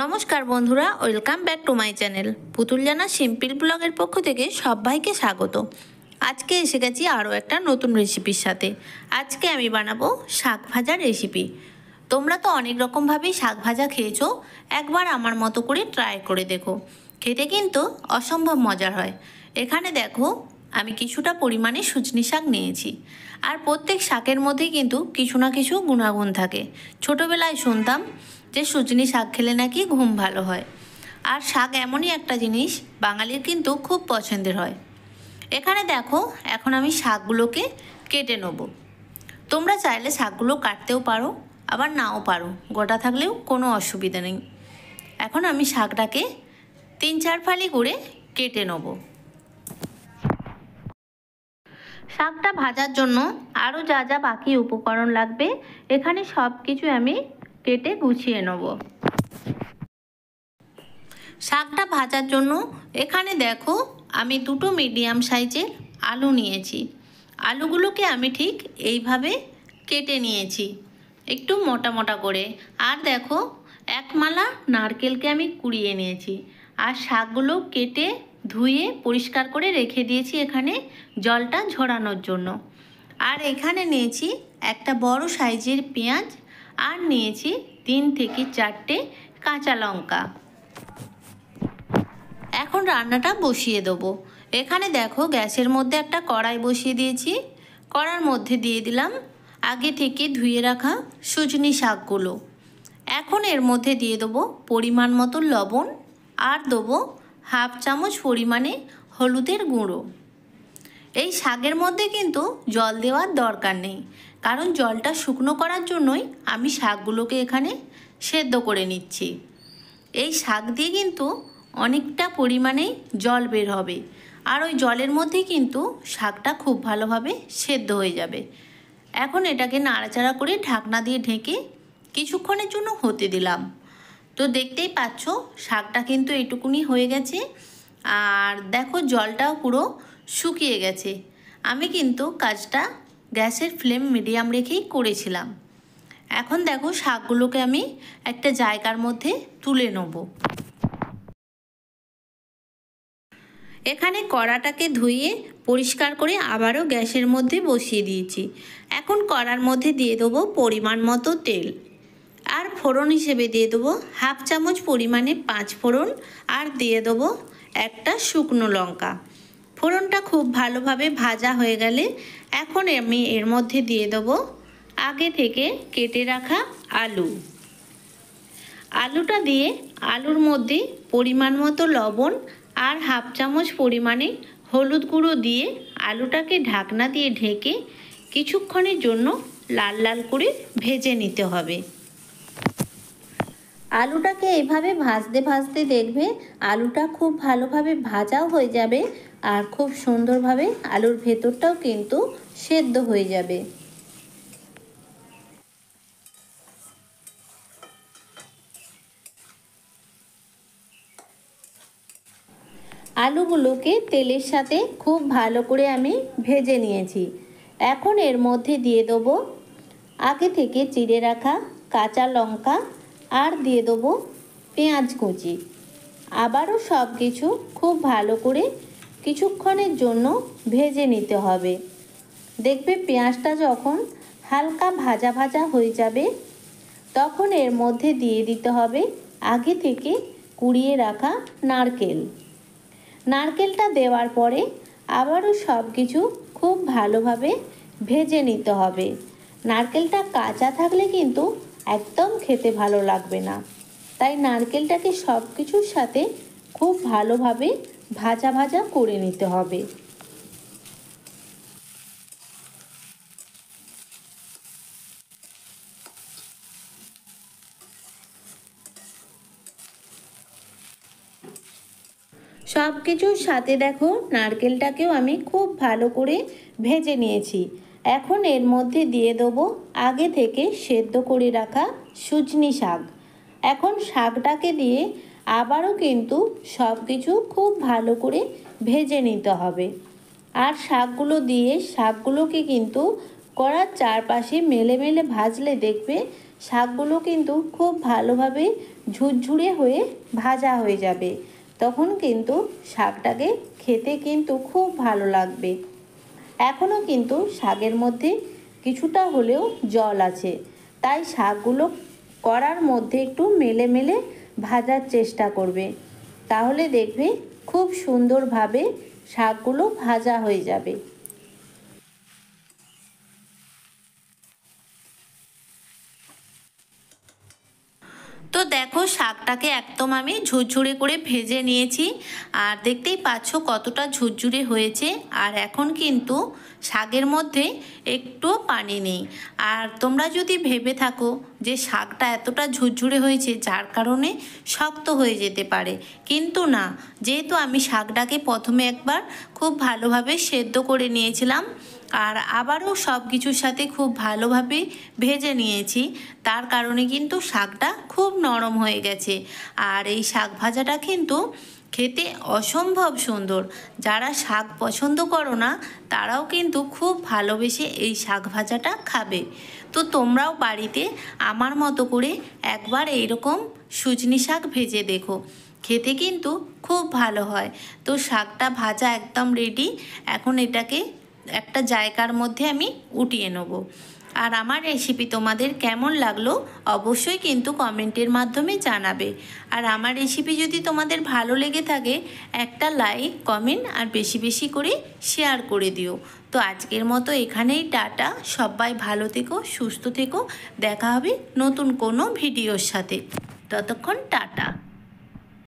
নমস্কার বন্ধুরা, welcome back to my channel পুতুল জানা সিম্পল ব্লগের পক্ষ থেকে সবাইকে স্বাগত। আজকে এসে গেছি আরও একটা নতুন রেসিপির সাথে। আজকে আমি বানাবো শাক ভাজার রেসিপি। তোমরা তো অনেক রকমভাবেই শাক ভাজা খেয়েছো, একবার আমার মতো করে ট্রাই করে দেখো, খেতে কিন্তু অসম্ভব মজার হয়। এখানে দেখো আমি কিছুটা পরিমাণে সজনে শাক নিয়েছি। আর প্রত্যেক শাকের মধ্যেই কিন্তু কিছু না কিছু গুণাগুণ থাকে। ছোটোবেলায় শুনতাম যে সজনে শাক খেলে নাকি ঘুম ভালো হয়। আর শাক এমনই একটা জিনিস বাঙালির কিন্তু খুব পছন্দের হয়। এখানে দেখো এখন আমি শাকগুলোকে কেটে নেব। তোমরা চাইলে শাকগুলো কাটতেও পারো, আবার নাও পারো, গোটা থাকলেও কোনো অসুবিধা নেই। এখন আমি শাকটাকে 3-4 ফালি করে কেটে নেব। শাকটা ভাজার জন্য আরও যা যা বাকি উপকরণ লাগবে এখানে সব কিছু আমি কেটে গুছিয়ে নেব। শাকটা ভাজার জন্য এখানে দেখো আমি দুটো মিডিয়াম সাইজের আলু নিয়েছি। আলুগুলোকে আমি ঠিক এইভাবে কেটে নিয়েছি, একটু মোটা মোটা করে। আর দেখো এক মালা নারকেলকে আমি কুড়িয়ে নিয়েছি। আর শাকগুলো কেটে ধুয়ে পরিষ্কার করে রেখে দিয়েছি এখানে জলটা ঝরানোর জন্য। আর এখানে নিয়েছি একটা বড় সাইজের পেঁয়াজ, আর নিয়েছি 3 থেকে 4টে কাঁচা লঙ্কা। এখন রান্নাটা বসিয়ে দেবো। এখানে দেখো গ্যাসের মধ্যে একটা কড়াই বসিয়ে দিয়েছি। কড়ার মধ্যে দিয়ে দিলাম আগে থেকে ধুয়ে রাখা সজনে শাকগুলো। এখন এর মধ্যে দিয়ে দেবো পরিমাণ মতো লবণ, আর দেবো হাফ চামচ পরিমাণে হলুদের গুঁড়ো। এই শাকের মধ্যে কিন্তু জল দেওয়ার দরকার নেই, কারণ জলটা শুকনো করার জন্যই আমি শাকগুলোকে এখানে সেদ্ধ করে নিচ্ছি। এই শাক দিয়ে কিন্তু অনেকটা পরিমাণে জল বের হবে, আর ওই জলের মধ্যে কিন্তু শাকটা খুব ভালোভাবে সেদ্ধ হয়ে যাবে। এখন এটাকে নাড়াচাড়া করে ঢাকনা দিয়ে ঢেকে কিছুক্ষণের জন্য হতে দিলাম। তো দেখতেই পাচ্ছ শাকটা কিন্তু এইটুকুনি হয়ে গেছে। আর দেখো জলটাও পুরো শুকিয়ে গেছে। আমি কিন্তু কাজটা গ্যাসের ফ্লেম মিডিয়াম রেখেই করেছিলাম। এখন দেখো শাকগুলোকে আমি একটা জায়গার মধ্যে তুলে নেব। এখানে কড়াটাকে ধুয়ে পরিষ্কার করে আবারও গ্যাসের মধ্যে বসিয়ে দিয়েছি। এখন কড়ার মধ্যে দিয়ে দেবো পরিমাণ মতো তেল, আর ফোড়ন হিসেবে দিয়ে দেবো হাফ চামচ পরিমাণে 5 ফোড়ন, আর দিয়ে দেবো একটা শুকনো লঙ্কা। ফোড়নটা খুব ভালোভাবে ভাজা হয়ে গেলে এখন আমি এর মধ্যে দিয়ে দেবো আগে থেকে কেটে রাখা আলু। আলুটা দিয়ে আলুর মধ্যে পরিমাণ মতো লবণ আর হাফ চামচ পরিমাণে হলুদ গুঁড়ো দিয়ে আলুটাকে ঢাকনা দিয়ে ঢেকে কিছুক্ষণের জন্য লাল লাল করে ভেজে নিতে হবে। আলুটাকে এইভাবে ভাজতে ভাজতে দেখবে আলুটা খুব ভালোভাবে ভাজাও হয়ে যাবে, আর খুব সুন্দরভাবে আলুর ভেতরটাও কিন্তু সেদ্ধ হয়ে যাবে। আলুগুলোকে তেলের সাথে খুব ভালো করে আমি ভেজে নিয়েছি। এখন এর মধ্যে দিয়ে দেবো আগে থেকে চিড়ে রাখা কাঁচা লঙ্কা, আর দিয়ে দেবো পেঁয়াজ কুচি। আবারও সব কিছু খুব ভালো করে কিছুক্ষণের জন্য ভেজে নিতে হবে। দেখবে পেঁয়াজটা যখন হালকা ভাজা ভাজা হয়ে যাবে তখন এর মধ্যে দিয়ে দিতে হবে আগে থেকে কুড়িয়ে রাখা নারকেল। নারকেলটা দেওয়ার পরে আবারও সব কিছু খুব ভালোভাবে ভেজে নিতে হবে। নারকেলটা কাঁচা থাকলে কিন্তু একদম খেতে ভালো লাগবে না, তাই নারকেলটাকে সব কিছুর সাথে খুব ভালোভাবে ভাজা ভাজা করে নিতে হবে। সব কিছুর সাথে দেখো নারকেলটাকেও আমি খুব ভালো করে ভেজে নিয়েছি। এখন এর মধ্যে দিয়ে দেবো আগে থেকে সেদ্ধ করে রাখা সজনে শাক। এখন শাকটাকে দিয়ে আবারও কিন্তু সব কিছু খুব ভালো করে ভেজে নিতে হবে। আর শাকগুলোকে কিন্তু কড়ার চারপাশে মেলে মেলে ভাজলে দেখবে শাকগুলো কিন্তু খুব ভালোভাবে ঝুরঝুরে হয়ে ভাজা হয়ে যাবে। তখন কিন্তু শাকটাকে খেতে কিন্তু খুব ভালো লাগবে। এখনও কিন্তু শাকের মধ্যে কিছুটা হলেও জল আছে, তাই শাকগুলো কড়ার মধ্যে একটু মেলে মেলে ভাজার চেষ্টা করবে, তাহলে দেখবে খুব সুন্দরভাবে শাকগুলো ভাজা হয়ে যাবে। তো দেখো শাকটাকে একদম আমি ঝুরঝুরে করে ভেজে নিয়েছি, আর দেখতেই পাচ্ছ কতটা ঝুরঝুরে হয়েছে। আর এখন কিন্তু শাকের মধ্যে একটু পানি নেই। আর তোমরা যদি ভেবে থাকো যে শাকটা এতটা ঝুরঝুরে হয়েছে যার কারণে শক্ত হয়ে যেতে পারে, কিন্তু না, যেহেতু আমি শাকটাকে প্রথমে একবার খুব ভালোভাবে সেদ্ধ করে নিয়েছিলাম আর আবারও সব কিছুর সাথে খুব ভালোভাবে ভেজে নিয়েছি, তার কারণে কিন্তু শাকটা খুব নরম হয়ে গেছে। আর এই শাক ভাজাটা কিন্তু খেতে অসম্ভব সুন্দর। যারা শাক পছন্দ করো না তারাও কিন্তু খুব ভালোবেসে এই শাক ভাজাটা খাবে। তো তোমরাও বাড়িতে আমার মতো করে একবার এইরকম সুজনি শাক ভেজে দেখো, খেতে কিন্তু খুব ভালো হয়। তো শাকটা ভাজা একদম রেডি। এখন এটাকে একটা জায়গার মধ্যে আমি উঠিয়ে নেব। আর আমার রেসিপি তোমাদের কেমন লাগলো অবশ্যই কিন্তু কমেন্টের মাধ্যমে জানাবে। আর আমার রেসিপি যদি তোমাদের ভালো লেগে থাকে একটা লাইক, কমেন্ট আর বেশি বেশি করে শেয়ার করে দিও। তো আজকের মতো এখানেই টাটা। সবাই ভালো থেকো, সুস্থ থেকো। দেখা হবে নতুন কোনো ভিডিওর সাথে। ততক্ষণ টাটা।